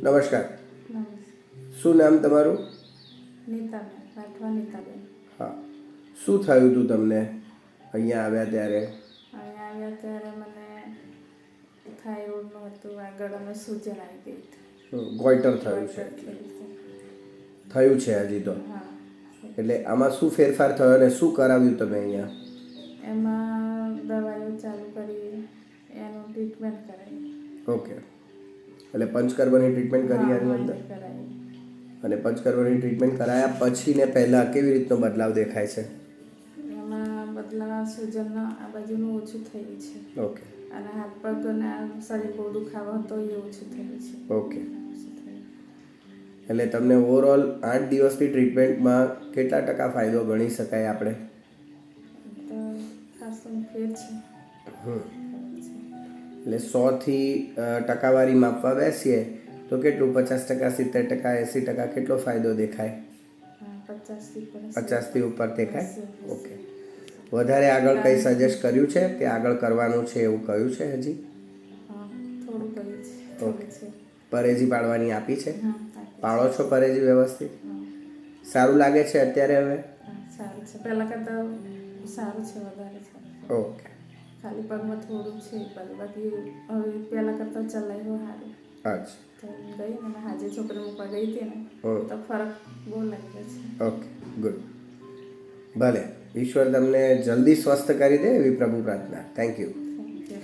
નમસ્કાર. નમસ્તે. શું નામ તમારું? નીતાબેન, રાઠવા નીતાબેન. હા. શું થયું હતું તમને અહીંયા આવ્યા ત્યારે? અહીંયા આવ્યા ત્યારે મને થાઇરોઇડનું હતું, આગળ અમે સૂજન આવી ગઈ હતી. ગોઈટર થયું છે. ગોઈટર થયું છે. થયું છે હજી તો. હા. એટલે આમાં શું ફેરફાર થયો અને શું કરાવ્યું તમે અહીંયા? એમાં દવાઈઓ ચાલુ કરી, એનું ટ્રીટમેન્ટ કરાવી. ઓકે. એટલે પંચકર્મની ટ્રીટમેન્ટ કરી આની અંદર? કરાવી. અને પંચકર્મની ટ્રીટમેન્ટ કરાયા પછી ને પહેલાં કેવી રીતનો બદલાવ દેખાય છે? એમાં બદલાવ સૂજનના આ બાજુનું ઓછું થયું છે. ઓકે. અને હાથ પગ અને શરીર બહુ દુખાવો હતો એ ઓછું થયું છે. ઓકે. એટલે તમને ઓવરઓલ 8 દિવસની ટ્રીટમેન્ટમાં કેટલા ટકા ફાયદો ગણી શકાય આપણે? તો ખાસો ફેર છે. એટલે 100થી ટકાવારી માપવા બેસીએ તો કેટલું 50%, 70%, 80% કેટલો ફાયદો દેખાય? 50થી ઉપર દેખાય. ઓકે. વધારે આગળ કંઈ સજેસ્ટ કર્યું છે કે આગળ કરવાનું છે એવું કહ્યું છે હજી? થોડું કર્યું છે. ઓકે. પરેજી પાડવાની આપી છે? પાળો છો પરેજી વ્યવસ્થિત? સારું લાગે છે અત્યારે હવે? સારું છે, પહેલાં કરતાં સારું છે, વધારે સારું. ઓકે. ખાલી પગમાં થોડું છે, બાકી હવે પહેલાં કરતાં ચલાવ્યું સારું. અચ્છા. તો ગઈ ને હાજે છોકરી મૂકવા ગઈ હતી ને તો ફરક બહુ લાગ્યો છે. Okay, good. ભલે ઈશ્વર તમને જલ્દી સ્વસ્થ કરી દે એવી પ્રભુ પ્રાર્થના. Thank you. Thank you.